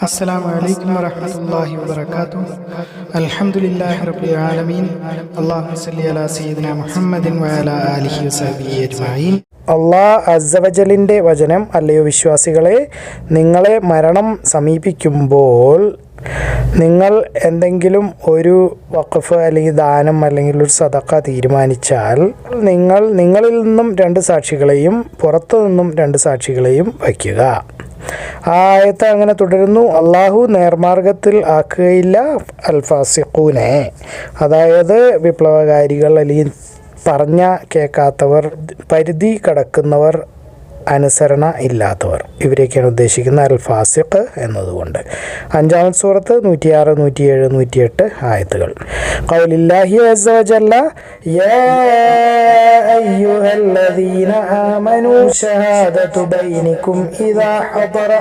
അസ്സലാമു അലൈക്കും വറഹ്മത്തുള്ളാഹി വബറകാതുഹു. അൽഹംദുലില്ലാഹി റബ്ബിൽ ആലമീൻ. അല്ലാഹുമ്മ സ്വല്ലി അലാ സയ്യിദിനാ മുഹമ്മദിൻ വഅലാ ആലിഹി വസഹ്ബിഹി അജ്മഈൻ. അല്ലാഹ് അസ്സവജലിൻ്റെ വചനം, അല്ലയോ വിശ്വാസികളെ, നിങ്ങളെ മരണം സമീപിക്കുമ്പോൾ നിങ്ങൾ എന്തെങ്കിലും ഒരു വഖഫ് അല്ലെങ്കിൽ ദാനം അല്ലെങ്കിൽ ഒരു സദഖ തീരുമാനിച്ചാൽ നിങ്ങളിൽ നിന്നും 2 സാക്ഷികളെയും പുറത്തു നിന്നും 2 സാക്ഷികളെയും വയ്ക്കുക. ആ ആയത്ത് അങ്ങനെ തുടരുന്നു. അള്ളാഹു നേർമാർഗത്തിൽ ആക്കുകയില്ല അൽ ഫാസിഖൂനെ, അതായത് വിപ്ലവകാരികൾ അല്ലെങ്കിൽ പറഞ്ഞ കേൾക്കാത്തവർ, പരിധി കടക്കുന്നവർ, അനുസരണ ഇല്ലാത്തവർ, ഇവരെയൊക്കെയാണ് ഉദ്ദേശിക്കുന്ന അൽ ഫാസിഖ് എന്നതുകൊണ്ട്. 5-ാം സൂറത്ത് 106, 107, 108 ആയത്തുകൾ. ഖൗലില്ലാഹി അസ്സ വജല്ല യാ അയ്യുഹല്ലദീന ആമനൂ ശഹാദതു ബൈനിക്കും ഇദാ ഹദറ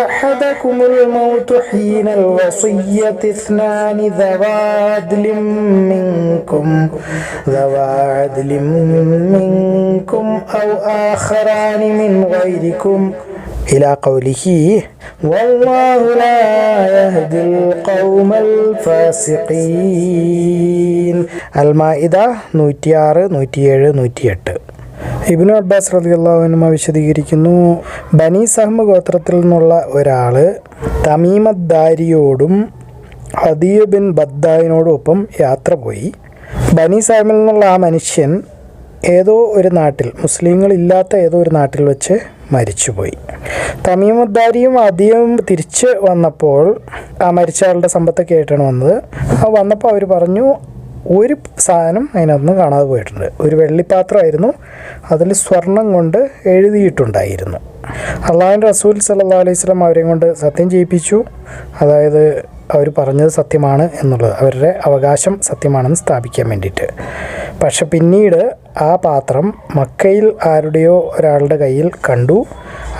അഹദകുമുൽ മൗത്ത് ഹീനൽ വസിയ്യതി ഇസ്നാനി ദവാ അദ്ലിൻ منكم أو آخران من غيركم إلى قوله والله لا يهدي القوم الفاسقين. അൽ-മാഇദ 106, 107, 108. ഇബ്നു അബ്ബാസ് റളിയല്ലാഹു അൻഹു വിശദീകരിക്കുന്നു, ബനി സഹ്മ് ഗോത്രത്തിൽ നിന്നുള്ള ഒരാൾ തമീമദ്ദാരിയോടും ഹദിയ് ബിൻ ബദ്ദായിനോടൊപ്പം യാത്ര പോയി. ബനി സഹ്മിൽ നിന്നുള്ള ആ മനുഷ്യൻ ഏതോ ഒരു നാട്ടിൽ, മുസ്ലിങ്ങളില്ലാത്ത ഏതോ ഒരു നാട്ടിൽ വെച്ച് മരിച്ചുപോയി. തമീമുദ്ദാരിയും ഹദിയും തിരിച്ച് വന്നപ്പോൾ ആ മരിച്ച ആളുടെ സമ്പത്തൊക്കെ ആയിട്ടാണ് വന്നത്. വന്നപ്പോൾ അവർ പറഞ്ഞു, ഒരു സാധനം അതിനകത്ത് കാണാതെ പോയിട്ടുണ്ട്. ഒരു വെള്ളിപ്പാത്രമായിരുന്നു, അതിൽ സ്വർണം കൊണ്ട് എഴുതിയിട്ടുണ്ടായിരുന്നു. അള്ളാഹുവിൻ്റെ റസൂൽ സല്ലല്ലാഹു അലൈഹി വസല്ലം അവരെയും കൊണ്ട് സത്യം ചെയ്യിപ്പിച്ചു. അതായത് അവർ പറഞ്ഞത് സത്യമാണ് എന്നുള്ളത്, അവരുടെ അവകാശം സത്യമാണെന്ന് സ്ഥാപിക്കാൻ വേണ്ടിയിട്ട്. പക്ഷെ പിന്നീട് ആ പാത്രം മക്കയിൽ ആരുടെയോ ഒരാളുടെ കയ്യിൽ കണ്ടു.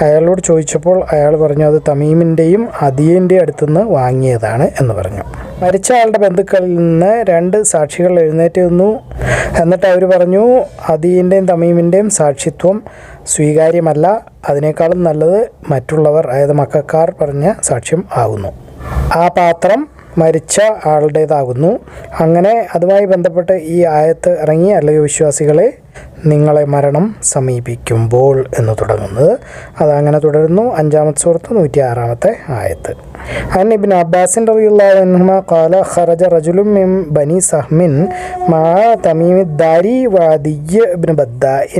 അയാളോട് ചോദിച്ചപ്പോൾ അയാൾ പറഞ്ഞു അത് തമീമിൻ്റെയും ഹദിയൻ്റെയും അടുത്തുനിന്ന് വാങ്ങിയതാണ് എന്ന് പറഞ്ഞു. മരിച്ച ആളുടെ ബന്ധുക്കളിൽ നിന്ന് 2 സാക്ഷികൾ എഴുന്നേറ്റ് നിന്നു. എന്നിട്ട് അവർ പറഞ്ഞു, ഹദിയൻ്റെയും തമീമിൻ്റെയും സാക്ഷിത്വം സ്വീകാര്യമല്ല, അതിനേക്കാളും നല്ലത് മറ്റുള്ളവർ, അതായത് മക്കക്കാർ പറഞ്ഞ സാക്ഷ്യം ആകുന്നു. ആ പാത്രം മരിച്ച ആളുടേതാകുന്നു. അങ്ങനെ അതുമായി ബന്ധപ്പെട്ട് ഈ ആയത്ത് ഇറങ്ങി, അല്ലയോ വിശ്വാസികളെ, നിങ്ങളെ മരണം സമീപിക്കുമ്പോൾ എന്ന് തുടങ്ങുന്നത്. അതങ്ങനെ തുടരുന്നു. 5-ാമത്തെ സൂറത്ത് 106-ാമത്തെ ആയത്ത്. عن ابن عباس رضي الله عنهما قال خرج رجل من بني سهم مع تميم الداري وعدي بن بداء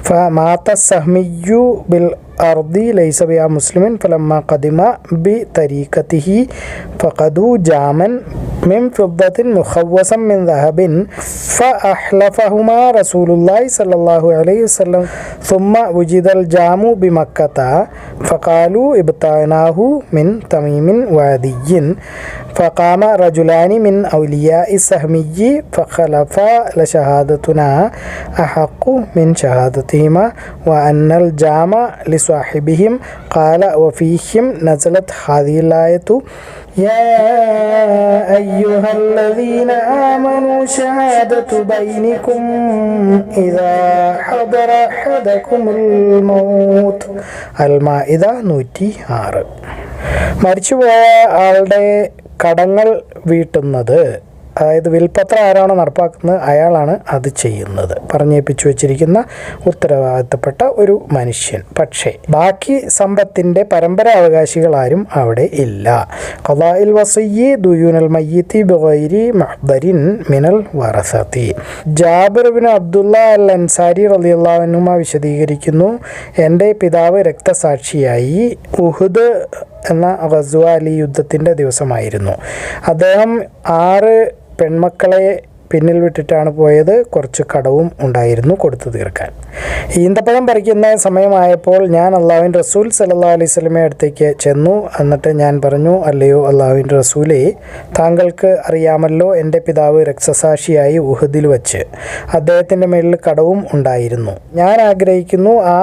فمات السهمي بالأرض ليس بها مسلم فلما قدم بطريقته فقدوا جاما من فضة مخوصا من ذهب فأحلفهما رسول الله صلى الله عليه وسلم ثم وجد الجام بمكة فقالوا ابتعناه من تميم وعدي فقام رجلان من أولياء السهمي فخلفا لشهادتنا أحق من شهادتهما وأن الجام لصاحبهم قال وفيهم نزلت هذه الآية يا أيها الذين آمنوا شهادة بينكم إذا حضر أحدكم الموت. അൽ-മാഇദ 106. മരിച്ചുപോയ ആളുടെ കടങ്ങൾ വീട്ടുന്നത്, അതായത് വിൽപ്പത്രം ആരാണോ നടപ്പാക്കുന്നത് അയാളാണ് അത് ചെയ്യുന്നത്, പറഞ്ഞേൽപ്പിച്ചു വച്ചിരിക്കുന്ന ഉത്തരവാദിത്തപ്പെട്ട ഒരു മനുഷ്യൻ. പക്ഷേ ബാക്കി സമ്പത്തിൻ്റെ പരമ്പരാവകാശികളാരും അവിടെ ഇല്ല. ഖദാഇൽ വസിയ്യി ദുയൂനൽ മയ്യിത്തി ബിഗൈരി മഹ്ദരിൻ മിനൽ വറസതി. ജാബിർ ബിൻ അബ്ദുള്ള അൽ അൻസാരി റളിയല്ലാഹു അൻഹു വിശദീകരിക്കുന്നു, എൻ്റെ പിതാവ് രക്തസാക്ഷിയായി. ഉഹുദ് എന്ന ഗസ്വ അലി യുദ്ധത്തിൻ്റെ ദിവസമായിരുന്നു. അദ്ദേഹം 6 പെൺമക്കളെ പിന്നിൽ വിട്ടിട്ടാണ് പോയത്. കുറച്ച് കടവും ഉണ്ടായിരുന്നു കൊടുത്തു തീർക്കാൻ. ഈന്തപ്പഴം പറിക്കുന്ന സമയമായപ്പോൾ ഞാൻ അള്ളാഹുവിൻ്റെ റസൂൽ സല്ലല്ലാഹു അലൈഹി വസല്ലമയുടെ അടുത്തേക്ക് ചെന്നു. എന്നിട്ട് ഞാൻ പറഞ്ഞു, അല്ലയോ അള്ളാഹുവിൻ്റെ റസൂലേ, താങ്കൾക്ക് അറിയാമല്ലോ എൻ്റെ പിതാവ് രക്തസാക്ഷിയായി ഉഹദിൽ വച്ച്. അദ്ദേഹത്തിൻ്റെ മേലിൽ കടവും ഉണ്ടായിരുന്നു. ഞാൻ ആഗ്രഹിക്കുന്നു ആ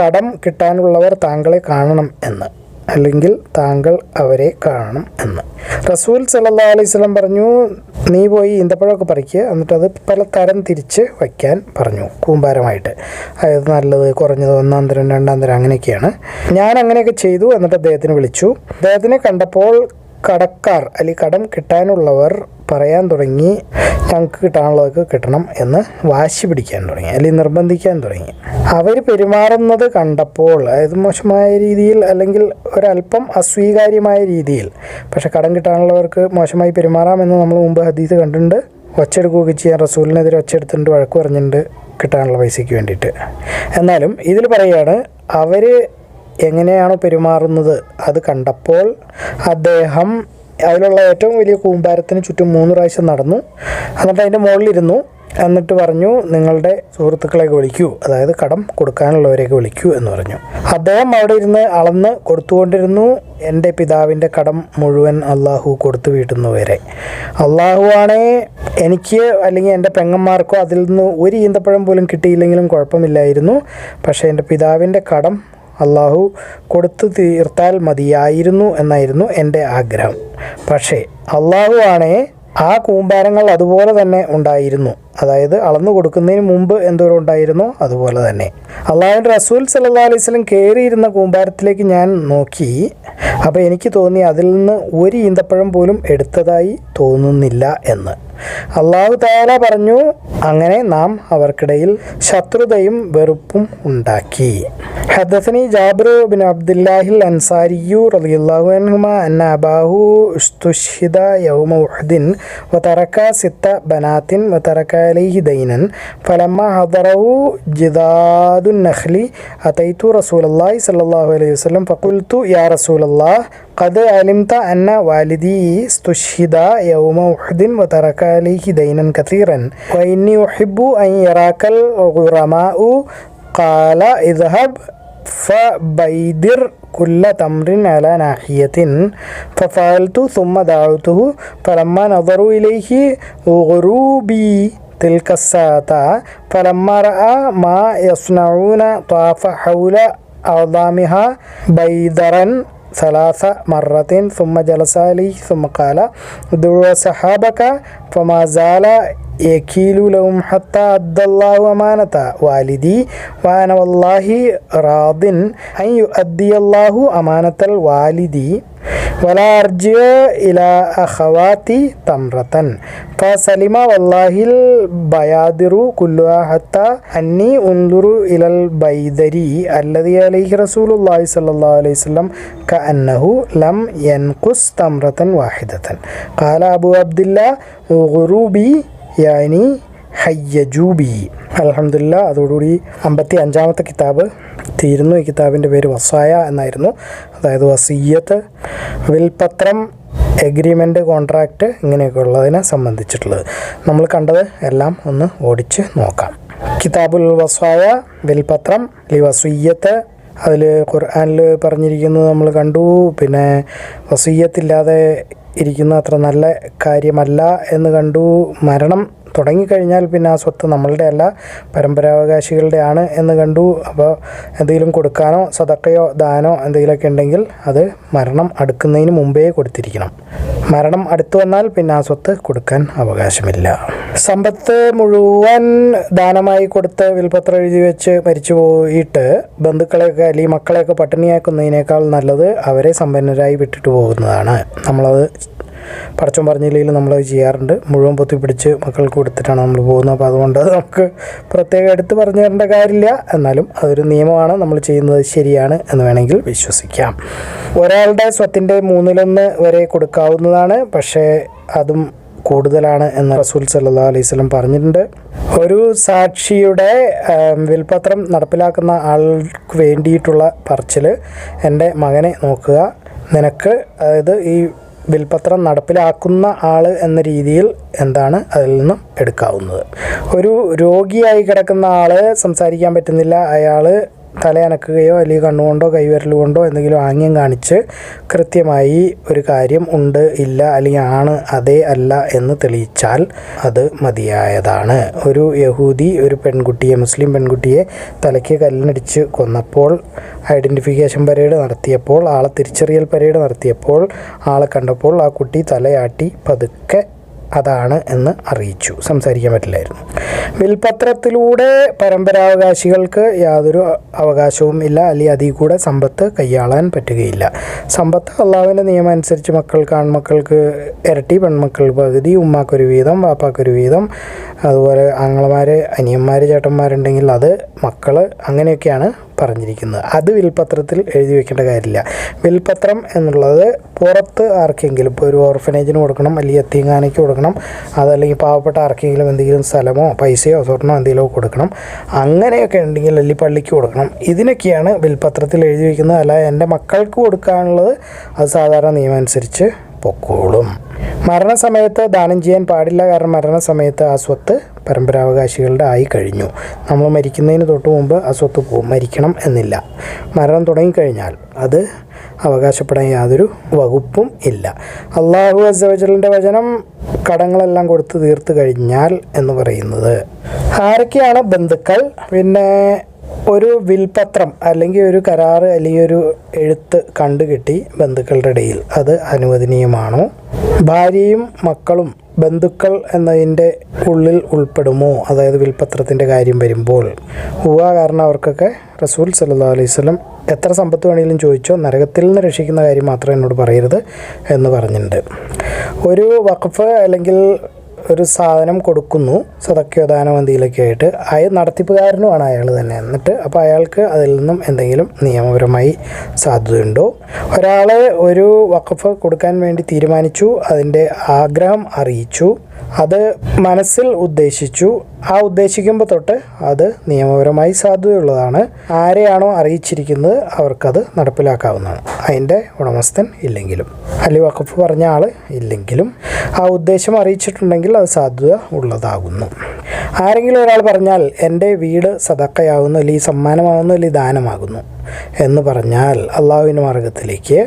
കടം കിട്ടാനുള്ളവർ താങ്കളെ കാണണം എന്ന്. അല്ലെങ്കിൽ താങ്കൾ അവരെ കാണണം എന്ന്. റസൂൽ സല്ലല്ലാഹു അലൈഹി വസല്ലം പറഞ്ഞു, നീ പോയി ഈന്തപ്പഴമൊക്കെ പറിക്കുക, എന്നിട്ട് അത് പല തരം തിരിച്ച് വയ്ക്കാൻ പറഞ്ഞു കൂമ്പാരമായിട്ട്. അതായത് നല്ലത്, കുറഞ്ഞത്, ഒന്നാം തരം, രണ്ടാം തരം, അങ്ങനെയൊക്കെയാണ്. ഞാൻ അങ്ങനെയൊക്കെ ചെയ്തു. എന്നിട്ട് അദ്ദേഹത്തിനെ വിളിച്ചു. അദ്ദേഹത്തിനെ കണ്ടപ്പോൾ കടക്കാർ അല്ലെങ്കിൽ കടം കിട്ടാനുള്ളവർ പറയാൻ തുടങ്ങി, ഞങ്ങൾക്ക് കിട്ടാനുള്ളതൊക്കെ കിട്ടണം എന്ന് വാശി പിടിക്കാൻ തുടങ്ങി, അല്ലെങ്കിൽ നിർബന്ധിക്കാൻ തുടങ്ങി. അവർ പെരുമാറുന്നത് കണ്ടപ്പോൾ, അതായത് മോശമായ രീതിയിൽ അല്ലെങ്കിൽ ഒരല്പം അസ്വീകാര്യമായ രീതിയിൽ, പക്ഷെ കടം കിട്ടാനുള്ളവർക്ക് മോശമായി പെരുമാറാമെന്ന് നമ്മൾ മുമ്പ് ഹദീസ് കണ്ടിട്ടുണ്ട്. ഒച്ചെടുക്കുകയൊക്കെ ചെയ്യാൻ റസൂലിനെതിരെ ഒച്ചെടുത്തിട്ടുണ്ട്, വഴക്ക് പറഞ്ഞിട്ടുണ്ട് കിട്ടാനുള്ള പൈസയ്ക്ക് വേണ്ടിയിട്ട്. എന്നാലും ഇതിൽ പറയുകയാണ്, അവർ എങ്ങനെയാണോ പെരുമാറുന്നത് അത് കണ്ടപ്പോൾ അദ്ദേഹം അതിലുള്ള ഏറ്റവും വലിയ കൂമ്പാരത്തിന് ചുറ്റും 3 പ്രാവശ്യം നടന്നു. എന്നിട്ട് അതിൻ്റെ മുകളിലിരുന്നു. എന്നിട്ട് പറഞ്ഞു, നിങ്ങളുടെ സുഹൃത്തുക്കളെയൊക്കെ വിളിക്കൂ, അതായത് കടം കൊടുക്കാനുള്ളവരെയൊക്കെ വിളിക്കൂ എന്ന് പറഞ്ഞു. അദ്ദേഹം അവിടെ ഇരുന്ന് അളന്ന് കൊടുത്തുകൊണ്ടിരുന്നു. എൻ്റെ പിതാവിൻ്റെ കടം മുഴുവൻ അള്ളാഹു കൊടുത്തു വീട്ടുന്നവരെ. അള്ളാഹു ആണേ എനിക്ക് അല്ലെങ്കിൽ എൻ്റെ പെങ്ങന്മാർക്കോ അതിൽ നിന്ന് ഒരു ഈന്തപ്പഴം പോലും കിട്ടിയില്ലെങ്കിലും കുഴപ്പമില്ലായിരുന്നു. പക്ഷേ എൻ്റെ പിതാവിൻ്റെ കടം അള്ളാഹു കൊടുത്തു തീർത്താൽ മതിയായിരുന്നു എന്നായിരുന്നു എൻ്റെ ആഗ്രഹം. പക്ഷേ അള്ളാഹു ആണേ ആ കൂമ്പാരങ്ങൾ അതുപോലെ തന്നെ ഉണ്ടായിരുന്നു. അതായത് അളന്നു കൊടുക്കുന്നതിന് മുമ്പ് എന്തോരം ഉണ്ടായിരുന്നോ അതുപോലെ തന്നെ. അള്ളാഹുവിൻ്റെ റസൂൽ സല്ലല്ലാഹു അലൈഹി വസല്ലം കയറിയിരുന്ന കൂമ്പാരത്തിലേക്ക് ഞാൻ നോക്കി. അപ്പോൾ എനിക്ക് തോന്നി അതിൽ നിന്ന് ഒരു ഈന്തപ്പഴം പോലും എടുത്തതായി തോന്നുന്നില്ല എന്ന്. അള്ളാഹു തആല പറഞ്ഞു, അങ്ങനെ നാം അവർക്കിടയിൽ ശത്രുതയും വെറുപ്പും ഉണ്ടാക്കി. ഹദസനി ജാബിർ ബിൻ അബ്ദുല്ലാഹിൽ അൻസാരിയു റളിയല്ലാഹു അൻഹുമാ അന്ന അബാഹു ഇസ്തുശ്ഹിദ യൗമ ഉഹദിൻ വതറക 6 ബനാത്തിൻ വതറക അലൈഹി ദൈനൻ ഫലമ്മ ഹദറഹു ജിദാദുൻ നഖ്ലി അതൈതു റസൂലുള്ളാഹി സ്വല്ലല്ലാഹു അലൈഹി വസല്ലം ഫഖുൽതു യാ റസൂലല്ലാഹ് قد علمت أن والدي استشهد يوم أحد وترك عليه دينا كثيرا وإني أحب أن يراك الغرماء قال اذهب فبيدر كل تمر على ناحية ففعلت ثم دعوته فلما نظروا إليه غروا بي تلك الساعة فلما رأى ما يصنعون طاف حول أعظامها بيدرا 3 مرات ثم جلس عليه ثم قال ادعوا صحابك فما زال يكيل لهم حتى أدى الله أمانة والدي وأنا والله راض أن يؤدي الله أمانة الوالد ولا أرجع إلى أخواتي تمرة فسلم والله البيادر كلها حتى أني أنظر إلى البيدري الذي عليه رسول الله صلى الله عليه وسلم كأنه لم ينقص تمرة واحدة. قال أبو عبد الله غروبي യാനി ഹയ്യജൂബി. അൽഹംദുലില്ലാ, അതോടുകൂടി 55-ാമത്തെ കിതാബ് തീരുന്നു. ഈ കിതാബിൻ്റെ പേര് വസായ എന്നായിരുന്നു. അതായത് വസിയ്യത്ത്, വിൽപത്രം, എഗ്രിമെൻ്റ്, കോൺട്രാക്റ്റ്, ഇങ്ങനെയൊക്കെ ഉള്ളതിനെ സംബന്ധിച്ചിട്ടുള്ളത്. നമ്മൾ കണ്ടത് എല്ലാം ഒന്ന് ഓടിച്ച് നോക്കാം. കിതാബുൽ വസായ, വിൽപത്രം, വസിയ്യത്ത്, അതിൽ ഖുർആനിൽ പറഞ്ഞിരിക്കുന്നത് നമ്മൾ കണ്ടു. പിന്നെ വസിയ്യത്തില്ലാതെ ഇരിക്കുന്ന അത്ര നല്ല കാര്യമല്ല എന്ന് കണ്ടു. മരണം തുടങ്ങിക്കഴിഞ്ഞാൽ പിന്നെ ആ സ്വത്ത് നമ്മളുടെ അല്ല, പരമ്പരാവകാശികളുടെ ആണ് എന്ന് കണ്ടു. അപ്പോൾ എന്തെങ്കിലും കൊടുക്കാനോ സദക്കയോ ദാനോ എന്തെങ്കിലുമൊക്കെ ഉണ്ടെങ്കിൽ അത് മരണം അടുക്കുന്നതിന് മുമ്പേ കൊടുത്തിരിക്കണം. മരണം അടുത്തു വന്നാൽ പിന്നെ ആ സ്വത്ത് കൊടുക്കാൻ അവകാശമില്ല. സമ്പത്ത് മുഴുവൻ ദാനമായി കൊടുത്ത് വിൽപത്രം എഴുതി വെച്ച് മരിച്ചു പോയിട്ട് ബന്ധുക്കളെയൊക്കെ അല്ലെങ്കിൽ മക്കളെയൊക്കെ പട്ടിണിയാക്കുന്നതിനേക്കാൾ നല്ലത് അവരെ സമ്പന്നരായി വിട്ടിട്ട് പോകുന്നതാണ്. നമ്മളത് പടച്ചോൻ പറഞ്ഞില്ലെങ്കിൽ നമ്മളത് ചെയ്യാറുണ്ട്. മുഴുവൻ പൊത്തിപ്പിടിച്ച് മക്കൾക്ക് കൊടുത്തിട്ടാണ് നമ്മൾ പോകുന്നത്. അപ്പോൾ അതുകൊണ്ട് നമുക്ക് പ്രത്യേകം എടുത്ത് പറഞ്ഞു തരേണ്ട കാര്യമില്ല. എന്നാലും അതൊരു നിയമമാണ്, നമ്മൾ ചെയ്യുന്നത് ശരിയാണ് എന്ന് വേണമെങ്കിൽ വിശ്വസിക്കാം. ഒരാളുടെ സ്വത്തിൻ്റെ 1/3 വരെ കൊടുക്കാവുന്നതാണ്, പക്ഷേ അതും കൂടുതലാണ് എന്ന് റസൂൽ സല്ലല്ലാഹു അലൈഹി വസല്ലം പറഞ്ഞിട്ടുണ്ട്. ഒരു സാക്ഷിയുടെ വിൽപത്രം നടപ്പിലാക്കുന്ന ആൾക്ക് വേണ്ടിയിട്ടുള്ള പറച്ചിൽ, എൻ്റെ മകനെ നോക്കുക, നിനക്ക്, അതായത് ഈ വിൽപത്രം നടപ്പിലാക്കുന്ന ആൾ എന്ന രീതിയിൽ എന്താണ് അതിൽ നിന്നും എടുക്കാവുന്നത്. ഒരു രോഗിയായി കിടക്കുന്ന ആൾ സംസാരിക്കാൻ പറ്റുന്നില്ല, അയാൾ തലയനക്കുകയോ അല്ലെങ്കിൽ കണ്ണുകൊണ്ടോ കൈവിരലുകൊണ്ടോ എന്തെങ്കിലും ആംഗ്യം കാണിച്ച് കൃത്യമായി ഒരു കാര്യം ഉണ്ട് ഇല്ല അല്ലെങ്കിൽ ആണ് അതെ അല്ല എന്ന് തെളിയിച്ചാൽ അത് മതിയായതാണ്. ഒരു യഹൂദി ഒരു പെൺകുട്ടിയെ, മുസ്ലിം പെൺകുട്ടിയെ തലയ്ക്ക് കല്ലിനടിച്ച് കൊന്നപ്പോൾ, ഐഡൻറ്റിഫിക്കേഷൻ പരേഡ് നടത്തിയപ്പോൾ, ആളെ തിരിച്ചറിയൽ പരേഡ് നടത്തിയപ്പോൾ ആളെ കണ്ടപ്പോൾ ആ കുട്ടി തലയാട്ടി പതുക്കെ അതാണ് എന്ന് അറിയിച്ചു. സംസാരിക്കാൻ പറ്റില്ലായിരുന്നു. വിൽപത്രത്തിലൂടെ പരമ്പരാവകാശികൾക്ക് യാതൊരു അവകാശവും ഇല്ല, അല്ലെങ്കിൽ അതിൽ കൂടെ സമ്പത്ത് കൈയാളാൻ പറ്റുകയില്ല. സമ്പത്ത് അള്ളാഹുവിൻ്റെ നിയമം അനുസരിച്ച് മക്കൾക്ക്, ആൺമക്കൾക്ക് ഇരട്ടി, പെൺമക്കൾ പകുതി, ഉമ്മാക്കൊരു വീതം, വാപ്പാക്കൊരു വീതം, അതുപോലെ ആങ്ങളമാർ, അനിയന്മാർ, ചേട്ടന്മാരുണ്ടെങ്കിൽ അത് മക്കൾ, അങ്ങനെയൊക്കെയാണ് പറഞ്ഞിരിക്കുന്നത്. അത് വിൽപത്രത്തിൽ എഴുതി വെക്കേണ്ട കാര്യമില്ല. വിൽപത്രം എന്നുള്ളത് പുറത്ത് ആർക്കെങ്കിലും, ഇപ്പോൾ ഒരു ഓർഫനേജിന് കൊടുക്കണം, അല്ലെങ്കിൽ എത്തീംഖാനയ്ക്ക് കൊടുക്കണം, അതല്ലെങ്കിൽ പാവപ്പെട്ട ആർക്കെങ്കിലും എന്തെങ്കിലും സ്ഥലമോ പൈസയോ സ്വർണ്ണമോ എന്തെങ്കിലുമോ കൊടുക്കണം, അങ്ങനെയൊക്കെ ഉണ്ടെങ്കിൽ അല്ലെങ്കിൽ പള്ളിക്ക് കൊടുക്കണം. ഇതിനൊക്കെയാണ് വിൽപത്രത്തിൽ എഴുതി വയ്ക്കുന്നത്. അല്ല എൻ്റെ മക്കൾക്ക് കൊടുക്കാനുള്ളത് അത് സാധാരണ നിയമം അനുസരിച്ച് പൊക്കോളും. മരണസമയത്ത് ദാനം ചെയ്യാൻ പാടില്ല. കാരണം മരണസമയത്ത് ആ സ്വത്ത് പരമ്പരാവകാശികളുടെ ആയി കഴിഞ്ഞു. നമ്മൾ മരിക്കുന്നതിന് തൊട്ട് മുമ്പ് ആ സ്വത്ത് പോകും, മരിക്കണം എന്നില്ല. മരണം തുടങ്ങിക്കഴിഞ്ഞാൽ അത് അവകാശപ്പെടാൻ യാതൊരു വകുപ്പും ഇല്ല. അല്ലാഹു അസ്സ വജലിൻ്റെ വചനം കടങ്ങളെല്ലാം കൊടുത്ത് തീർത്ത് കഴിഞ്ഞാൽ എന്ന് പറയുന്നത് ആരൊക്കെയാണ് ബന്ധുക്കൾ, പിന്നെ ഒരു വിൽപത്രം അല്ലെങ്കിൽ ഒരു കരാറ് അല്ലെങ്കിൽ ഒരു എഴുത്ത് കണ്ടുകിട്ടി ബന്ധുക്കളുടെ ഇടയിൽ, അത് അനുവദനീയമാണോ? ഭാര്യയും മക്കളും ബന്ധുക്കൾ എന്നതിൻ്റെ ഉള്ളിൽ ഉൾപ്പെടുമോ? അതായത് വിൽപത്രത്തിൻ്റെ കാര്യം വരുമ്പോൾ കാരണം അവർക്കൊക്കെ റസൂൽ സല്ലല്ലാഹു അലൈഹി വസല്ലം എത്ര സമ്പത്ത് വേണമെങ്കിലും ചോദിച്ചോ, നരകത്തിൽ നിന്ന് രക്ഷിക്കുന്ന കാര്യം മാത്രം എന്നോട് പറയരുത് എന്ന് പറഞ്ഞിട്ടുണ്ട്. ഒരു വഖഫ് അല്ലെങ്കിൽ ഒരു സാധനം കൊടുക്കുന്നു, സദക്കയോ ദാനമോ എന്തെങ്കിലുമൊക്കെ ആയിട്ട്, നടത്തിപ്പുകാരനുമാണ് അയാൾ തന്നെ. എന്നിട്ട് അപ്പോൾ അയാൾക്ക് അതിൽ നിന്നും എന്തെങ്കിലും നിയമപരമായി സാധ്യതയുണ്ടോ? ഒരാൾ ഒരു വഖഫ് കൊടുക്കാൻ വേണ്ടി തീരുമാനിച്ചു, അതിൻ്റെ ആഗ്രഹം അറിയിച്ചു, അത് മനസ്സിൽ ഉദ്ദേശിച്ചു, ആ ഉദ്ദേശിക്കുമ്പോൾ തൊട്ട് അത് നിയമപരമായി സാധ്യതയുള്ളതാണ്. ആരെയാണോ അറിയിച്ചിരിക്കുന്നത് അവർക്കത് നടപ്പിലാക്കാവുന്നതാണ്, അതിൻ്റെ ഉടമസ്ഥൻ ഇല്ലെങ്കിലും, അല്ലെങ്കിൽ വഖഫ് പറഞ്ഞ ആൾ ഇല്ലെങ്കിലും ആ ഉദ്ദേശം അറിയിച്ചിട്ടുണ്ടെങ്കിൽ അത് സാധ്യത ഉള്ളതാകുന്നു. ആരെങ്കിലും ഒരാൾ പറഞ്ഞാൽ എൻ്റെ വീട് സദക്കയാകുന്നു, അല്ലെങ്കിൽ സമ്മാനമാകുന്നു, അല്ലെങ്കിൽ ദാനമാകുന്നു എന്ന് പറഞ്ഞാൽ അള്ളാഹുവിൻ്റെ മാർഗ്ഗത്തിലേക്ക്,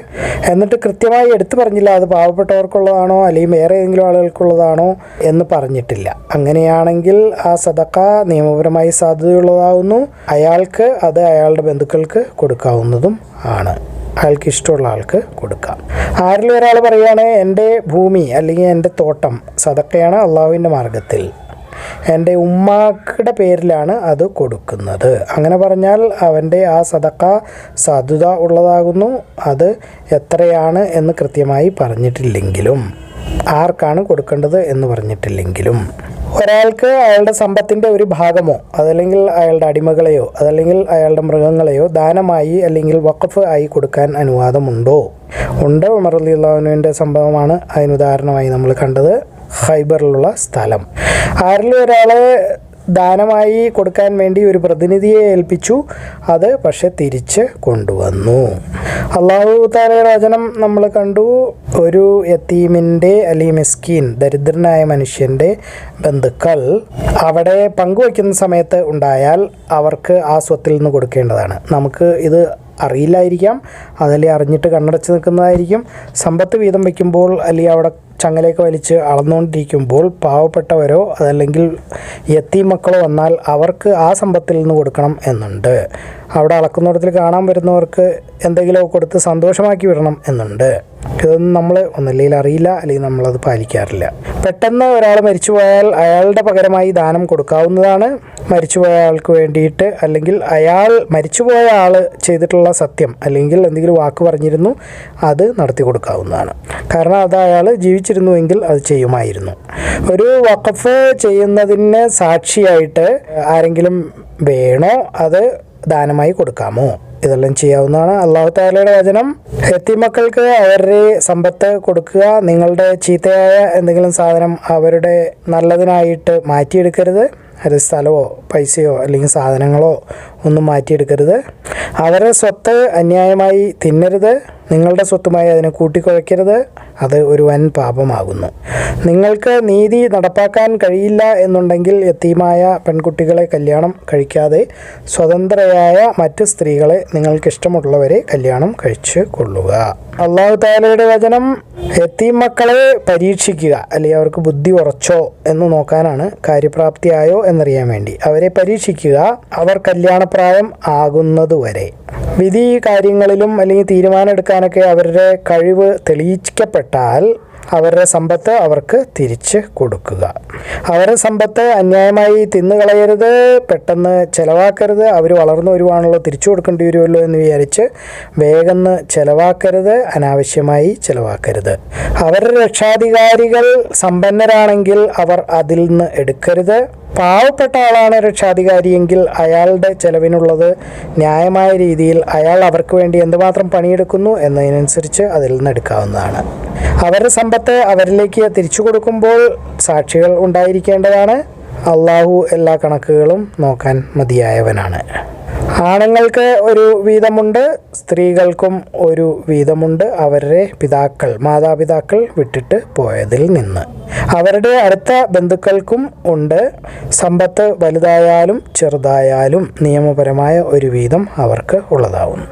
എന്നിട്ട് കൃത്യമായി എടുത്തു പറഞ്ഞില്ല അത് പാവപ്പെട്ടവർക്കുള്ളതാണോ അല്ലെങ്കിൽ വേറെ ഏതെങ്കിലും ആളുകൾക്കുള്ളതാണോ എന്ന് പറഞ്ഞിട്ടില്ല, അങ്ങനെയാണെങ്കിൽ ആ സദക്ക നിയമപരമായി സാധ്യതയുള്ളതാകുന്നു. അയാൾക്ക് അത് അയാളുടെ ബന്ധുക്കൾക്ക് കൊടുക്കാവുന്നതും ആണ്. അയാൾക്ക് ഇഷ്ടമുള്ള ആൾക്ക് കൊടുക്കാം. ആരിലും ഒരാൾ പറയുകയാണ് എൻ്റെ ഭൂമി അല്ലെങ്കിൽ എൻ്റെ തോട്ടം സദക്കയാണ് അള്ളാഹുവിൻ്റെ മാർഗ്ഗത്തിൽ, എൻ്റെ ഉമ്മായുടെ പേരിലാണ് അത് കൊടുക്കുന്നത്, അങ്ങനെ പറഞ്ഞാൽ അവൻ്റെ ആ സദക്ക സാധുത ഉള്ളതാകുന്നു. അത് എത്രയാണ് എന്ന് കൃത്യമായി പറഞ്ഞിട്ടില്ലെങ്കിലും, ആർക്കാണ് കൊടുക്കേണ്ടത് എന്ന് പറഞ്ഞിട്ടില്ലെങ്കിലും, ഒരാൾക്ക് അയാളുടെ സമ്പത്തിൻ്റെ ഒരു ഭാഗമോ അതല്ലെങ്കിൽ അയാളുടെ അടിമകളെയോ അതല്ലെങ്കിൽ അയാളുടെ മൃഗങ്ങളെയോ ദാനമായി അല്ലെങ്കിൽ വഖഫ് ആയി കൊടുക്കാൻ അനുവാദമുണ്ടോ? ഉണ്ട്. ഉമർ റളിയല്ലാഹു അൻഹുവിൻ്റെ സംഭവമാണ് അതിനുദാഹരണമായി നമ്മൾ കണ്ടത്. ഖൈബറിലുള്ള സ്ഥലം, ആരിലും ഒരാളെ ദാനമായി കൊടുക്കാൻ വേണ്ടി ഒരു പ്രതിനിധിയെ ഏൽപ്പിച്ചു, അത് പക്ഷെ തിരിച്ച് കൊണ്ടുവന്നു. അല്ലാഹു തആലയുടെ വചനം നമ്മൾ കണ്ടു, ഒരു യതീമിൻ്റെ അല്ലെങ്കിൽ മിസ്കീൻ ദരിദ്രനായ മനുഷ്യൻ്റെ ബന്ധുക്കൾ അവിടെ പങ്കുവയ്ക്കുന്ന സമയത്ത് ഉണ്ടായാൽ അവർക്ക് ആ സ്വത്തിൽ നിന്ന് കൊടുക്കേണ്ടതാണ്. നമുക്ക് ഇത് അറിയില്ലായിരിക്കാം, അതല്ലെങ്കിൽ അറിഞ്ഞിട്ട് കണ്ണടച്ച് നിൽക്കുന്നതായിരിക്കും. സമ്പത്ത് വീതം വയ്ക്കുമ്പോൾ അല്ലെങ്കിൽ അവിടെ ചങ്ങലയൊക്കെ വലിച്ച് അളന്നുകൊണ്ടിരിക്കുമ്പോൾ പാവപ്പെട്ടവരോ അതല്ലെങ്കിൽ യത്തീം മക്കളോ വന്നാൽ അവർക്ക് ആ സമ്പത്തിൽ നിന്ന് കൊടുക്കണം എന്നുണ്ട്. അവിടെ അളക്കുന്നിടത്തിൽ കാണാൻ വരുന്നവർക്ക് എന്തെങ്കിലും കൊടുത്ത് സന്തോഷമാക്കി വിടണം എന്നുണ്ട്. ഇതൊന്നും നമ്മൾ ഒന്നല്ലെങ്കിൽ അറിയില്ല, അല്ലെങ്കിൽ നമ്മളത് പാലിക്കാറില്ല. പെട്ടെന്ന് ഒരാൾ മരിച്ചുപോയാൽ അയാളുടെ പകരമായി ദാനം കൊടുക്കാവുന്നതാണ്. മരിച്ചുപോയ ആൾക്ക് വേണ്ടിയിട്ട്, അല്ലെങ്കിൽ അയാൾ മരിച്ചുപോയ ആൾ ചെയ്തിട്ടുള്ള സത്യം അല്ലെങ്കിൽ എന്തെങ്കിലും വാക്ക് പറഞ്ഞിരുന്നു, അത് നടത്തി കൊടുക്കാവുന്നതാണ്. കാരണം അത് അയാൾ ജീവിച്ചിരുന്നുവെങ്കിൽ അത് ചെയ്യുമായിരുന്നു. ഒരു വഖഫ് ചെയ്യുന്നതിന് സാക്ഷിയായിട്ട് ആരെങ്കിലും വേണോ, അത് ദാനമായി കൊടുക്കാമോ? ഇതെല്ലാം ചെയ്യാവുന്നതാണ്. അല്ലാഹു തആലയുടെ വചനം, യതീമക്കൾക്ക് അവരുടെ സമ്പത്ത് കൊടുക്കുക, നിങ്ങളുടെ ചീത്തയായ എന്തെങ്കിലും സാധനം അവരുടെ നല്ലതിനായിട്ട് മാറ്റിയെടുക്കരുത്. അത് സ്ഥലമോ പൈസയോ അല്ലെങ്കിൽ സാധനങ്ങളോ ഒന്നും മാറ്റിയെടുക്കരുത്. അവരുടെ സ്വത്ത് അന്യായമായി തിന്നരുത്. നിങ്ങളുടെ സ്വത്തുമായി അതിനെ കൂട്ടിക്കുഴയ്ക്കരുത്. അത് ഒരു വൻ പാപമാകുന്നു. നിങ്ങൾക്ക് നീതി നടപ്പാക്കാൻ കഴിയില്ല എന്നുണ്ടെങ്കിൽ യതീമായ പെൺകുട്ടികളെ കല്യാണം കഴിക്കാതെ സ്വതന്ത്രയായ മറ്റ് സ്ത്രീകളെ നിങ്ങൾക്കിഷ്ടമുള്ളവരെ കല്യാണം കഴിച്ച് കൊള്ളുക. അല്ലാഹു തആലയുടെ വചനം യതീം മക്കളെ പരീക്ഷിക്കുക, അല്ലെങ്കിൽ അവർക്ക് ബുദ്ധി ഉറച്ചോ എന്ന് നോക്കാനാണ്, കാര്യപ്രാപ്തിയായോ എന്നറിയാൻ വേണ്ടി അവരെ പരീക്ഷിക്കുക, അവർ കല്യാണപ്രായം ആകുന്നതുവരെ. വിധി കാര്യങ്ങളിലും അല്ലെങ്കിൽ തീരുമാനം എടുക്കാനൊക്കെ അവരുടെ കഴിവ് തെളിയിക്കപ്പെട്ടാൽ അവരുടെ സമ്പത്ത് അവർക്ക് തിരിച്ച് കൊടുക്കുക. അവരുടെ സമ്പത്ത് അന്യായമായി തിന്നുകളയരുത്, പെട്ടെന്ന് ചിലവാക്കരുത്. അവർ വളർന്നു വരുവാണല്ലോ, തിരിച്ചു കൊടുക്കേണ്ടി വരുമല്ലോ എന്ന് വിചാരിച്ച് വേഗം ചിലവാക്കരുത്, അനാവശ്യമായി ചിലവാക്കരുത്. അവരുടെ രക്ഷാധികാരികൾ സമ്പന്നരാണെങ്കിൽ അവർ അതിൽ നിന്ന് എടുക്കരുത്. പാവപ്പെട്ട ആളാണ് രക്ഷാധികാരിയെങ്കിൽ അയാളുടെ ചെലവിനുള്ളത് ന്യായമായ രീതിയിൽ അയാൾ അവർക്ക് വേണ്ടി എന്തുമാത്രം പണിയെടുക്കുന്നു എന്നതിനനുസരിച്ച് അതിൽ നിന്ന് എടുക്കാവുന്നതാണ്. അവരുടെ സമ്പത്ത് അവരിലേക്ക് തിരിച്ചു കൊടുക്കുമ്പോൾ സാക്ഷികൾ ഉണ്ടായിരിക്കേണ്ടതാണ്. അള്ളാഹു എല്ലാ കണക്കുകളും നോക്കാൻ മതിയായവനാണ്. ആണുങ്ങൾക്ക് ഒരു വീതമുണ്ട്, സ്ത്രീകൾക്കും ഒരു വീതമുണ്ട് അവരുടെ മാതാപിതാക്കൾ വിട്ടിട്ട് പോയതിൽ നിന്ന്. അവരുടെ അടുത്ത ബന്ധുക്കൾക്കും ഉണ്ട്. സമ്പത്ത് വലുതായാലും ചെറുതായാലും നിയമപരമായ ഒരു വീതം അവർക്ക് ഉള്ളതാവുന്നു.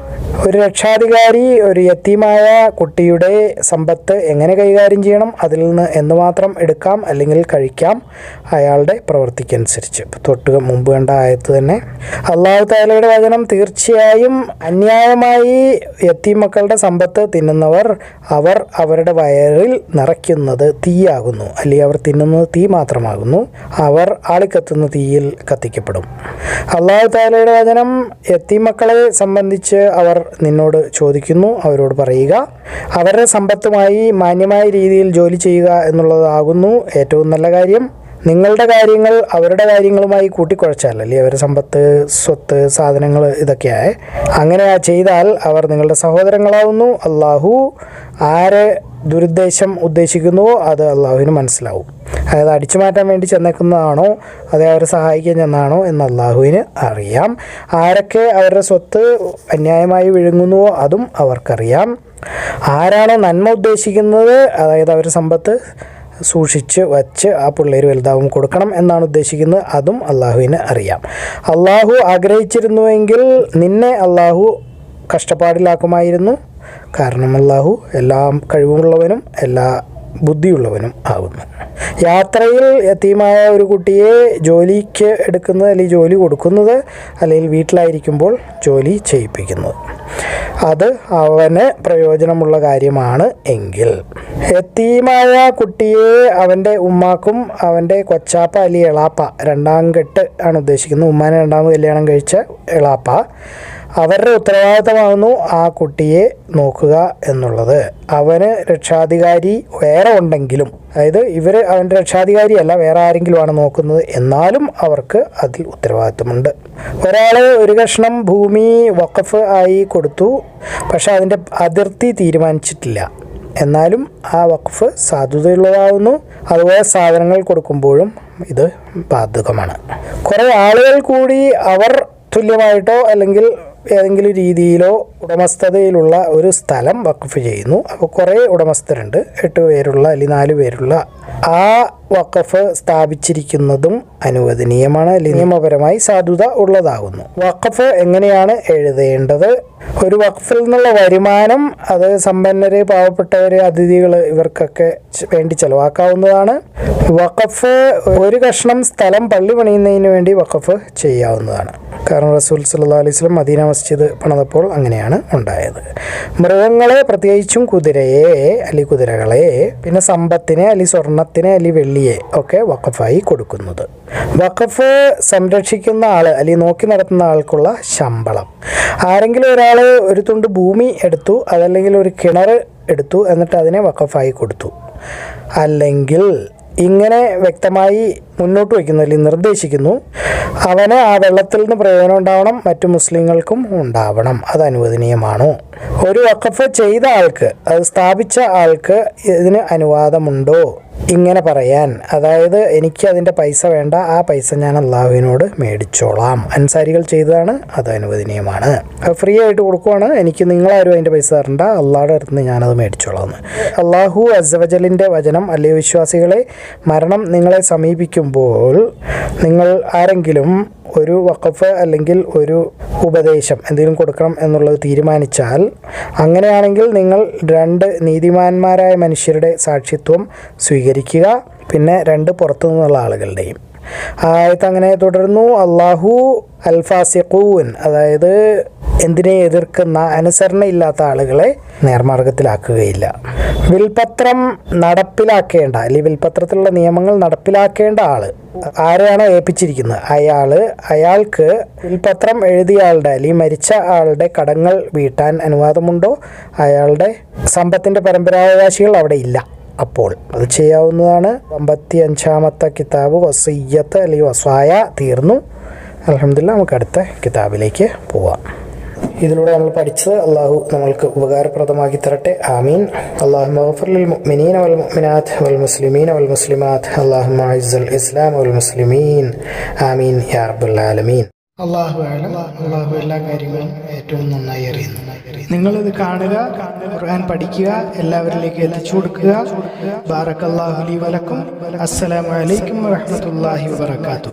ഒരു രക്ഷാധികാരി ഒരു യതീമായ കുട്ടിയുടെ സമ്പത്ത് എങ്ങനെ കൈകാര്യം ചെയ്യണം, അതിൽ നിന്ന് എന്തുമാത്രം എടുക്കാം അല്ലെങ്കിൽ കഴിക്കാം, അയാളുടെ പ്രവൃത്തിക്കനുസരിച്ച്. തൊട്ട് മുമ്പ് കണ്ട ആയത്ത് തന്നെ അല്ലാഹു തആലയുടെ വചനം, തീർച്ചയായും അന്യായമായി യതീം മക്കളുടെ സമ്പത്ത് തിന്നുന്നവർ അവർ അവരുടെ വയറിൽ നിറയ്ക്കുന്നത് തീയാകുന്നു, അല്ലെങ്കിൽ അവർ തിന്നുന്നത് തീ മാത്രമാകുന്നു, അവർ ആളിക്കത്തുന്ന തീയിൽ കത്തിക്കപ്പെടും. അല്ലാഹു തആലയുടെ വചനം, യതീം മക്കളെ സംബന്ധിച്ച് അവർ നിന്നോട് ചോദിക്കുന്നു, അവരോട് പറയുക, അവരുടെ സമ്പത്തുമായി മാന്യമായ രീതിയിൽ ജോലി ചെയ്യുക എന്നുള്ളതാകുന്നു ഏറ്റവും നല്ല കാര്യം. നിങ്ങളുടെ കാര്യങ്ങൾ അവരുടെ കാര്യങ്ങളുമായി കൂട്ടിക്കുഴച്ചാൽ, അല്ലെങ്കിൽ അവരുടെ സമ്പത്ത്, സ്വത്ത്, സാധനങ്ങൾ ഇതൊക്കെയായി അങ്ങനെ ചെയ്താൽ അവർ നിങ്ങളുടെ സഹോദരങ്ങളാവുന്നു. അള്ളാഹു ആരെ ദുരുദ്ദേശം ഉദ്ദേശിക്കുന്നുവോ അത് അള്ളാഹുവിന് മനസ്സിലാവും. അതായത് അടിച്ചു മാറ്റാൻ വേണ്ടി ചെന്നേക്കുന്നതാണോ അതേ അവരെ സഹായിക്കാൻ ചെന്നാണോ എന്ന് അള്ളാഹുവിന് അറിയാം. ആരൊക്കെ അവരുടെ സ്വത്ത് അന്യായമായി വിഴുങ്ങുന്നുവോ അതും അവർക്കറിയാം. ആരാണോ നന്മ ഉദ്ദേശിക്കുന്നത്, അതായത് അവരുടെ സമ്പത്ത് സൂക്ഷിച്ച് വച്ച് ആ പിള്ളേർ വലുതാവും കൊടുക്കണം എന്നാണ് ഉദ്ദേശിക്കുന്നത്, അതും അള്ളാഹുവിന് അറിയാം. അള്ളാഹു ആഗ്രഹിച്ചിരുന്നുവെങ്കിൽ നിന്നെ അള്ളാഹു കഷ്ടപ്പാടിലാക്കുമായിരുന്നു. കാരണം അള്ളാഹു എല്ലാ കഴിവുള്ളവനും എല്ലാ ബുദ്ധിയുള്ളവനും ആകുന്നു. യാത്രയിൽ യതീമായ ഒരു കുട്ടിയെ ജോലിക്ക് എടുക്കുന്നത്, അല്ലെങ്കിൽ ജോലി കൊടുക്കുന്നത്, അല്ലെങ്കിൽ വീട്ടിലായിരിക്കുമ്പോൾ ജോലി ചെയ്യിപ്പിക്കുന്നത്, അത് അവന് പ്രയോജനമുള്ള കാര്യമാണ് എങ്കിൽ. യതീമായ കുട്ടിയെ അവൻ്റെ ഉമ്മാക്കും അവൻ്റെ കൊച്ചാപ്പ അല്ലെങ്കിൽ എളാപ്പ, രണ്ടാം കെട്ട് ആണ് ഉദ്ദേശിക്കുന്നത്, ഉമ്മാനെ രണ്ടാമത് കല്യാണം കഴിച്ച എളാപ്പ, അവരുടെ ഉത്തരവാദിത്തമാകുന്നു ആ കുട്ടിയെ നോക്കുക എന്നുള്ളത്. അവന് രക്ഷാധികാരി വേറെ ഉണ്ടെങ്കിലും, അതായത് ഇവർ അവൻ്റെ രക്ഷാധികാരിയല്ല, വേറെ ആരെങ്കിലുമാണ് നോക്കുന്നത്, എന്നാലും അവർക്ക് അതിൽ ഉത്തരവാദിത്തമുണ്ട്. ഒരാൾ ഒരു കഷ്ണം ഭൂമി വഖഫ് ആയി കൊടുത്തു, പക്ഷെ അതിൻ്റെ അതിർത്തി തീരുമാനിച്ചിട്ടില്ല, എന്നാലും ആ വഖഫ് സാധുതയുള്ളതാകുന്നു. അതുപോലെ സാധനങ്ങൾ കൊടുക്കുമ്പോഴും ഇത് ബാധകമാണ്. കുറേ ആളുകൾ കൂടി അവർ തുല്യമായിട്ടോ അല്ലെങ്കിൽ ഏതെങ്കിലും രീതിയിലോ ഉടമസ്ഥതയിലുള്ള ഒരു സ്ഥലം വഖഫ് ചെയ്യുന്നു. അപ്പോൾ കുറേ ഉടമസ്ഥരുണ്ട്, 8 പേരുള്ള അല്ലെങ്കിൽ 4 പേരുള്ള. ആ വഖഫ് സ്ഥാപിച്ചിരിക്കുന്നതും അനുവദനീയമാണ്, അല്ലെങ്കിൽ നിയമപരമായി സാധുത ഉള്ളതാകുന്നു. വഖഫ് എങ്ങനെയാണ് എഴുതേണ്ടത്? ഒരു വഖഫിൽ നിന്നുള്ള വരുമാനം അത് സമ്പന്നര്, പാവപ്പെട്ടവര്, അതിഥികൾ ഇവർക്കൊക്കെ വേണ്ടി ചെലവാക്കാവുന്നതാണ്. വഖഫ് ഒരു കഷ്ണം സ്ഥലം പള്ളി പണിയുന്നതിന് വേണ്ടി വഖഫ് ചെയ്യാവുന്നതാണ്. കാരണം റസൂൽ സല്ലല്ലാഹു അലൈഹി വസല്ലം മദീന മസ്ജിദ് പണിതപ്പോൾ അങ്ങനെയാണ് ഉണ്ടായത്. മൃഗങ്ങളെ, പ്രത്യേകിച്ചും കുതിരയെ അല്ലെങ്കിൽ കുതിരകളെ, പിന്നെ സമ്പത്തിനെ അല്ലെങ്കിൽ സ്വർണത്തിനെ അല്ലെങ്കിൽ വെള്ളിയെ ഒക്കെ വഖഫായി കൊടുക്കുന്നത്. വഖഫ് സംരക്ഷിക്കുന്ന ആൾ അല്ലെങ്കിൽ നോക്കി നടത്തുന്ന ആൾക്കുള്ള ശമ്പളം. ആരെങ്കിലും ഒരാൾ ഒരു തുണ്ട് ഭൂമി എടുത്തു, അതല്ലെങ്കിൽ ഒരു കിണർ എടുത്തു, എന്നിട്ട് അതിനെ വഖഫായി കൊടുത്തു, അല്ലെങ്കിൽ ഇങ്ങനെ വ്യക്തമായി മുന്നോട്ട് വയ്ക്കുന്നു അല്ലെങ്കിൽ നിർദ്ദേശിക്കുന്നു, അവന് ആ വെള്ളത്തിൽ നിന്ന് പ്രയോജനം ഉണ്ടാവണം, മറ്റു മുസ്ലിങ്ങൾക്കും ഉണ്ടാവണം, അത് അനുവദനീയമാണോ? ഒരു വഖഫ് ചെയ്ത ആൾക്ക്, അത് സ്ഥാപിച്ച ആൾക്ക് ഇതിന് അനുവാദമുണ്ടോ? ഇങ്ങനെ പറയാൻ, അതായത് എനിക്ക് അതിൻ്റെ പൈസ വേണ്ട, ആ പൈസ ഞാൻ അള്ളാഹുവിനോട് മേടിച്ചോളാം. അൻസാരികൾ ചെയ്തതാണ്, അത് അനുവദനീയമാണ്. ഫ്രീ ആയിട്ട് കൊടുക്കുവാണ്, എനിക്ക് നിങ്ങളാരും അതിൻ്റെ പൈസ തരണ്ട, അള്ളാഹുടെ അടുത്ത് നിന്ന് ഞാനത് മേടിച്ചോളാം എന്ന്. അള്ളാഹു അസ്സവജലിൻ്റെ വചനം, അല്ലയോ വിശ്വാസികളെ, മരണം നിങ്ങളെ സമീപിക്കുമ്പോൾ നിങ്ങൾ ആരെങ്കിലും ഒരു വഖഫ് അല്ലെങ്കിൽ ഒരു ഉപദേശം എന്തെങ്കിലും കൊടുക്കണം എന്നുള്ളത് തീരുമാനിച്ചാൽ, അങ്ങനെയാണെങ്കിൽ നിങ്ങൾ 2 നീതിമാന്മാരായ മനുഷ്യരുടെ സാക്ഷിത്വം സ്വീകരിക്കുക, പിന്നെ 2 പുറത്തു നിന്നുള്ള ആളുകളുടെയും. ആയത്ത് അങ്ങനെ തുടരുന്നു. അള്ളാഹു അൽഫാസിഖൂൻ, അതായത് എന്തിനെ എതിർക്കുന്ന, അനുസരണയില്ലാത്ത ആളുകളെ നേർമാർഗത്തിലാക്കുകയില്ല. വിൽപത്രം നടപ്പിലാക്കേണ്ട, അല്ലെങ്കിൽ വിൽപത്രത്തിലുള്ള നിയമങ്ങൾ നടപ്പിലാക്കേണ്ട ആള് ആരെയാണോ ഏൽപ്പിച്ചിരിക്കുന്നത് അയാൾക്ക് വിൽപത്രം എഴുതിയ ആളുടെ അല്ലെങ്കിൽ മരിച്ച ആളുടെ കടങ്ങൾ വീട്ടാൻ അനുവാദമുണ്ടോ? അയാളുടെ സമ്പത്തിൻ്റെ പരമ്പരാവകാശികൾ അവിടെ ഇല്ല, അപ്പോൾ അത് ചെയ്യാവുന്നതാണ്. 55-ാമത്തെ കിതാബ് വസിയ്യത്ത് അല്ലെങ്കിൽ വസ്വായ തീർന്നു. അൽഹംദുലില്ലാഹ്, നമുക്ക് അടുത്ത കിതാബിലേക്ക് പോവാം. ഇതിലൂടെ നമ്മൾ പഠിച്ചത് അള്ളാഹു നമ്മൾക്ക് ഉപകാരപ്രദമാക്കി തരട്ടെ. ആമീൻ. അല്ലാഹുമ്മ ഗഫിർ ലിൽ മുഅ്മിനീന വൽ മുഅ്മിനാത്ത് വൽ മുസ്ലിമീന വൽ മുസ്ലിമാത്ത്. അല്ലാഹുമ്മ അഇസ്സൽ ഇസ്ലാം വൽ മുസ്ലിമീൻ. ആമീൻ യാ റബ്ബൽ ആലമീൻ. അള്ളാഹു ആലം. അള്ളാഹു എല്ലാ കാര്യങ്ങളും ഏറ്റവും നന്നായി അറിയുന്നു. നിങ്ങളിത് കാണുക, ഖുർആൻ പഠിക്കുക, എല്ലാവരിലേക്ക് എത്തിച്ചു കൊടുക്കുക. ബാറക്കല്ലാഹു ലി വലക്കും. അസ്സലാമു അലൈക്കും വറഹ്മത്തുള്ളാഹി വബറകാതുഹു.